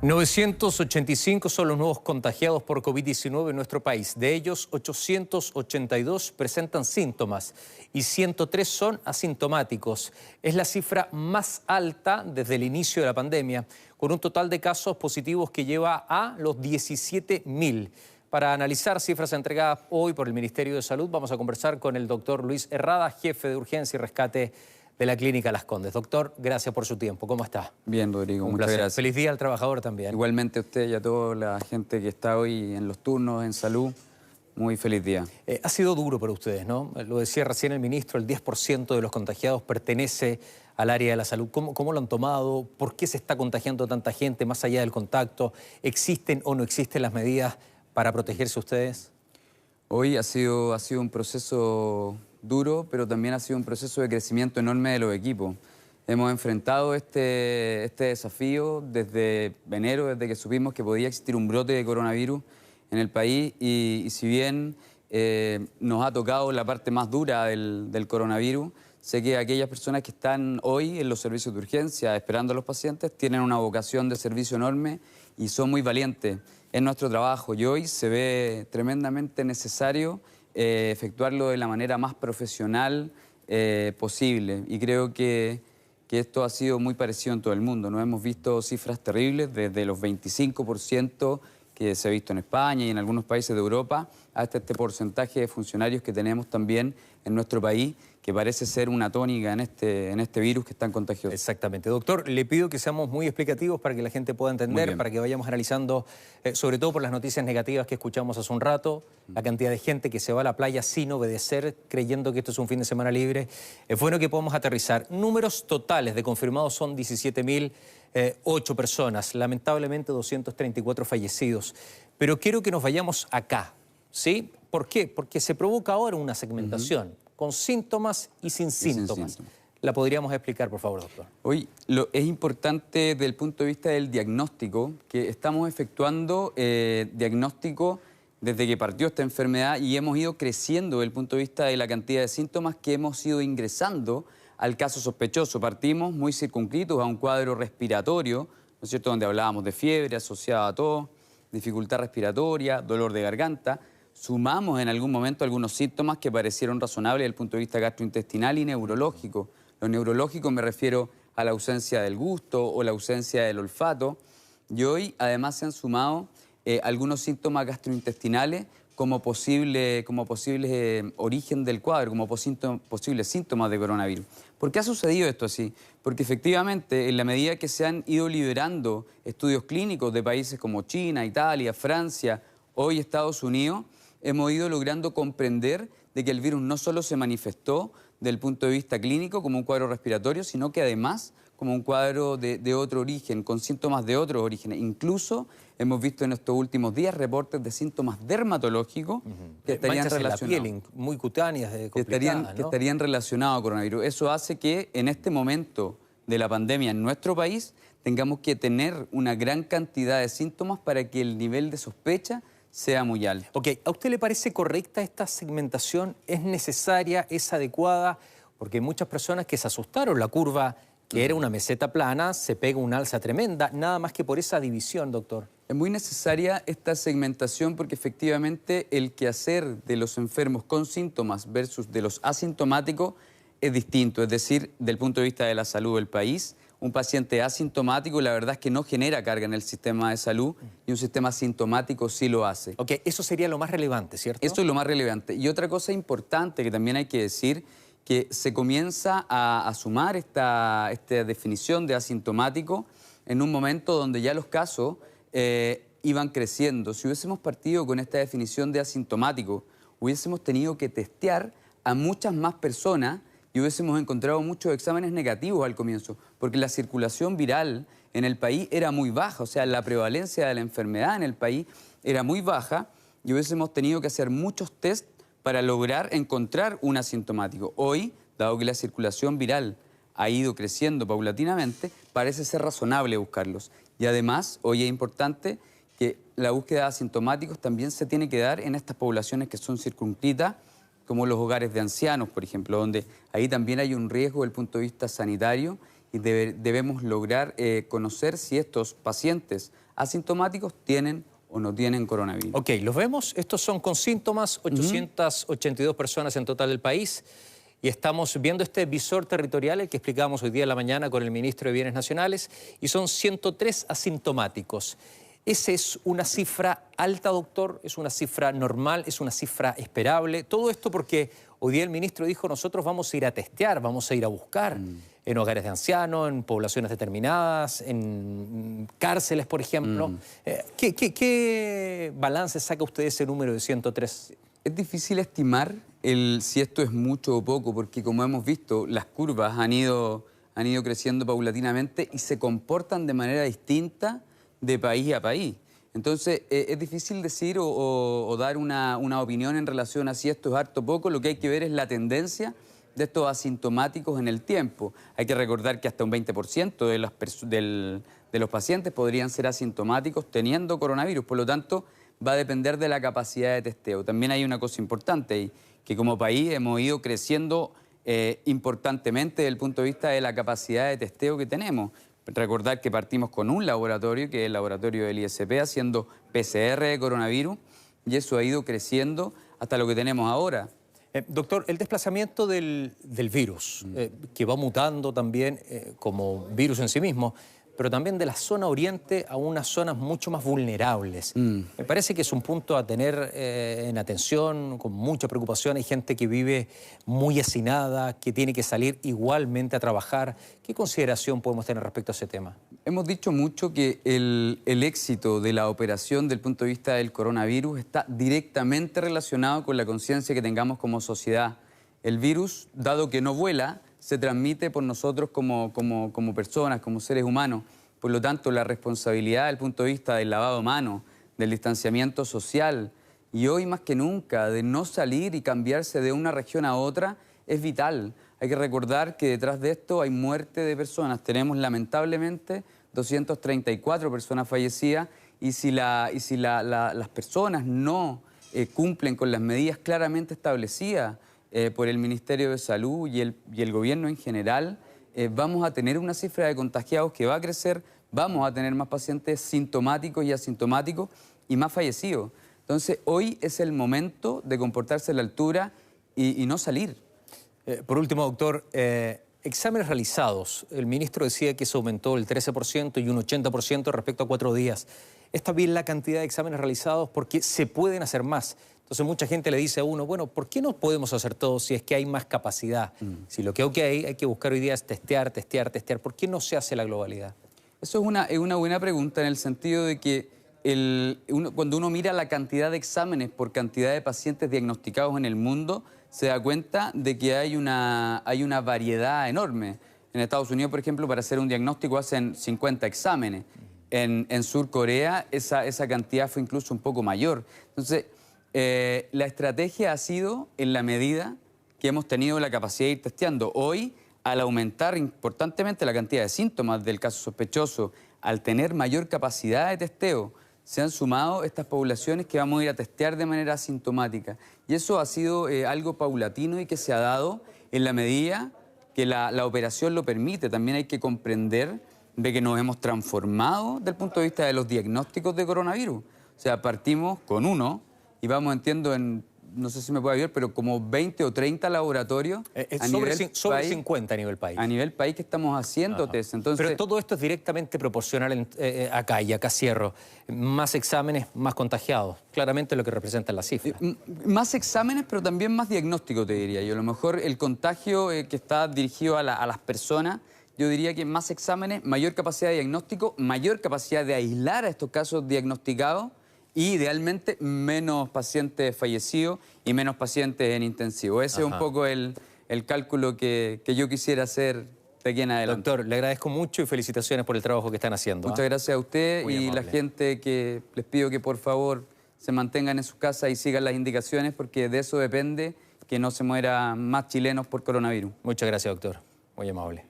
985 son los nuevos contagiados por COVID-19 en nuestro país. De ellos, 882 presentan síntomas y 103 son asintomáticos. Es la cifra más alta desde el inicio de la pandemia, con un total de casos positivos que lleva a los 17.000. Para analizar cifras entregadas hoy por el Ministerio de Salud, vamos a conversar con el doctor Luis Herrada, jefe de urgencia y rescate de la Clínica Las Condes. Doctor, gracias por su tiempo. ¿Cómo está? Bien, Rodrigo, muchas gracias. Feliz día al trabajador también. Igualmente a usted y a toda la gente que está hoy en los turnos en salud, muy feliz día. Ha sido duro para ustedes, ¿no? Lo decía recién el ministro, el 10% de los contagiados pertenece al área de la salud. ¿Cómo lo han tomado? ¿Por qué se está contagiando tanta gente más allá del contacto? ¿Existen o no existen las medidas para protegerse ustedes? Hoy ha sido un proceso duro, pero también ha sido un proceso de crecimiento enorme de los equipos. Hemos enfrentado este desafío desde enero, desde que supimos que podía existir un brote de coronavirus en el país y si bien nos ha tocado la parte más dura del coronavirus, sé que aquellas personas que están hoy en los servicios de urgencia esperando a los pacientes tienen una vocación de servicio enorme y son muy valientes. Es nuestro trabajo y hoy se ve tremendamente necesario efectuarlo de la manera más profesional posible. Y creo que esto ha sido muy parecido en todo el mundo. No hemos visto cifras terribles desde los 25% que se ha visto en España y en algunos países de Europa, hasta este porcentaje de funcionarios que tenemos también en nuestro país, que parece ser una tónica en este virus que es tan contagioso. Exactamente. Doctor, le pido que seamos muy explicativos para que la gente pueda entender, para que vayamos analizando, sobre todo por las noticias negativas que escuchamos hace un rato, la cantidad de gente que se va a la playa sin obedecer, creyendo que esto es un fin de semana libre. Es bueno que podamos aterrizar. Números totales de confirmados son 17.008 personas, lamentablemente 234 fallecidos. Pero quiero que nos vayamos acá, ¿sí? ¿Por qué? Porque se provoca ahora una segmentación con síntomas y sin síntomas. ¿La podríamos explicar, por favor, doctor? Hoy es importante desde el punto de vista del diagnóstico, que estamos efectuando diagnóstico desde que partió esta enfermedad y hemos ido creciendo desde el punto de vista de la cantidad de síntomas que hemos ido ingresando al caso sospechoso. Partimos muy circunscritos a un cuadro respiratorio, ¿no es cierto?, donde hablábamos de fiebre asociada a tos, dificultad respiratoria, dolor de garganta. Sumamos en algún momento algunos síntomas que parecieron razonables desde el punto de vista gastrointestinal y neurológico. Lo neurológico me refiero a la ausencia del gusto o la ausencia del olfato. Y hoy además se han sumado algunos síntomas gastrointestinales como posibles origen del cuadro, como posibles síntomas de coronavirus. ¿Por qué ha sucedido esto así? Porque efectivamente, en la medida que se han ido liberando estudios clínicos de países como China, Italia, Francia, hoy Estados Unidos, hemos ido logrando comprender de que el virus no solo se manifestó desde el punto de vista clínico como un cuadro respiratorio, sino que además como un cuadro de otro origen, con síntomas de otros orígenes. Incluso hemos visto en estos últimos días reportes de síntomas dermatológicos que estarían relacionados. En la piel, muy cutáneas, complicadas, que estarían relacionados a coronavirus. Eso hace que en este momento de la pandemia en nuestro país tengamos que tener una gran cantidad de síntomas para que el nivel de sospecha sea muy alto. Ok, ¿a usted le parece correcta esta segmentación? ¿Es necesaria? ¿Es adecuada? Porque hay muchas personas que se asustaron. La curva, que era una meseta plana, se pega una alza tremenda, nada más que por esa división, doctor. Es muy necesaria esta segmentación porque efectivamente el quehacer de los enfermos con síntomas versus de los asintomáticos es distinto. Es decir, del punto de vista de la salud del país, un paciente asintomático la verdad es que no genera carga en el sistema de salud y un sistema asintomático sí lo hace. Ok, eso sería lo más relevante, ¿cierto? Eso es lo más relevante. Y otra cosa importante que también hay que decir, que se comienza a sumar esta definición de asintomático en un momento donde ya los casos iban creciendo. Si hubiésemos partido con esta definición de asintomático, hubiésemos tenido que testear a muchas más personas y hubiésemos encontrado muchos exámenes negativos al comienzo, porque la circulación viral en el país era muy baja, o sea, la prevalencia de la enfermedad en el país era muy baja y hubiésemos tenido que hacer muchos test para lograr encontrar un asintomático. Hoy, dado que la circulación viral ha ido creciendo paulatinamente, parece ser razonable buscarlos. Y además, hoy es importante que la búsqueda de asintomáticos también se tiene que dar en estas poblaciones que son circunscritas, como los hogares de ancianos, por ejemplo, donde ahí también hay un riesgo desde el punto de vista sanitario y debemos lograr conocer si estos pacientes asintomáticos tienen o no tienen coronavirus. Ok, los vemos. Estos son con síntomas, 882 personas en total del país. Y estamos viendo este visor territorial, el que explicábamos hoy día en la mañana con el ministro de Bienes Nacionales, y son 103 asintomáticos. ¿Esa es una cifra alta, doctor? ¿Es una cifra normal? ¿Es una cifra esperable? Todo esto porque hoy día el ministro dijo, nosotros vamos a ir a testear, vamos a ir a buscar en hogares de ancianos, en poblaciones determinadas, en cárceles, por ejemplo. ¿Qué balance saca usted de ese número de 103? Es difícil estimar si esto es mucho o poco, porque como hemos visto, las curvas han ido creciendo paulatinamente y se comportan de manera distinta de país a país. Entonces, es difícil decir o dar una opinión en relación a si esto es harto o poco. Lo que hay que ver es la tendencia de estos asintomáticos en el tiempo. Hay que recordar que hasta un 20% de los pacientes podrían ser asintomáticos teniendo coronavirus. Por lo tanto, va a depender de la capacidad de testeo. También hay una cosa importante ahí, que como país hemos ido creciendo importantemente desde el punto de vista de la capacidad de testeo que tenemos. Recordar que partimos con un laboratorio, que es el laboratorio del ISP, haciendo PCR de coronavirus, y eso ha ido creciendo hasta lo que tenemos ahora. Doctor, el desplazamiento del virus, que va mutando también como virus en sí mismo, pero también de la zona oriente a unas zonas mucho más vulnerables. Me parece que es un punto a tener en atención, con mucha preocupación. Hay gente que vive muy hacinada, que tiene que salir igualmente a trabajar. ¿Qué consideración podemos tener respecto a ese tema? Hemos dicho mucho que el éxito de la operación desde el punto de vista del coronavirus está directamente relacionado con la conciencia que tengamos como sociedad. El virus, dado que no vuela, se transmite por nosotros como personas, como seres humanos. Por lo tanto, la responsabilidad desde el punto de vista del lavado de manos, del distanciamiento social y hoy más que nunca de no salir y cambiarse de una región a otra es vital. Hay que recordar que detrás de esto hay muerte de personas. Tenemos lamentablemente 234 personas fallecidas y si las personas no cumplen con las medidas claramente establecidas por el Ministerio de Salud y el gobierno en general, vamos a tener una cifra de contagiados que va a crecer, vamos a tener más pacientes sintomáticos y asintomáticos y más fallecidos. Entonces, hoy es el momento de comportarse a la altura y no salir. Por último, doctor, exámenes realizados. El ministro decía que se aumentó el 13% y un 80% respecto a 4 días. ¿Está bien la cantidad de exámenes realizados? Porque se pueden hacer más. Entonces mucha gente le dice a uno, bueno, ¿por qué no podemos hacer todo si es que hay más capacidad? Si lo que hay que buscar hoy día es testear. ¿Por qué no se hace la globalidad? Eso es una buena pregunta en el sentido de que cuando uno mira la cantidad de exámenes por cantidad de pacientes diagnosticados en el mundo, se da cuenta de que hay una variedad enorme. En Estados Unidos, por ejemplo, para hacer un diagnóstico hacen 50 exámenes. En Sur Corea esa cantidad fue incluso un poco mayor. Entonces, la estrategia ha sido en la medida que hemos tenido la capacidad de ir testeando. Hoy, al aumentar importantemente la cantidad de síntomas del caso sospechoso, al tener mayor capacidad de testeo, se han sumado estas poblaciones que vamos a ir a testear de manera asintomática. Y eso ha sido algo paulatino y que se ha dado en la medida que la operación lo permite. También hay que comprender de que nos hemos transformado desde el punto de vista de los diagnósticos de coronavirus. O sea, partimos con uno y vamos, entiendo, no sé si me puede ayudar, pero como 20 o 30 laboratorios sobre 50 a nivel país. A nivel país que estamos haciendo test. Entonces, pero todo esto es directamente proporcional acá, y acá cierro. Más exámenes, más contagiados. Claramente lo que representan las cifras. Más exámenes, pero también más diagnóstico, te diría yo. A lo mejor el contagio que está dirigido a las personas, yo diría que más exámenes, mayor capacidad de diagnóstico, mayor capacidad de aislar a estos casos diagnosticados, y idealmente menos pacientes fallecidos y menos pacientes en intensivo. Ese es un poco el cálculo que yo quisiera hacer de aquí en adelante. Doctor, le agradezco mucho y felicitaciones por el trabajo que están haciendo. Muchas gracias a usted Muy y amable. la gente que les pido que por favor se mantengan en sus casas y sigan las indicaciones porque de eso depende que no se mueran más chilenos por coronavirus. Muchas gracias, doctor. Muy amable.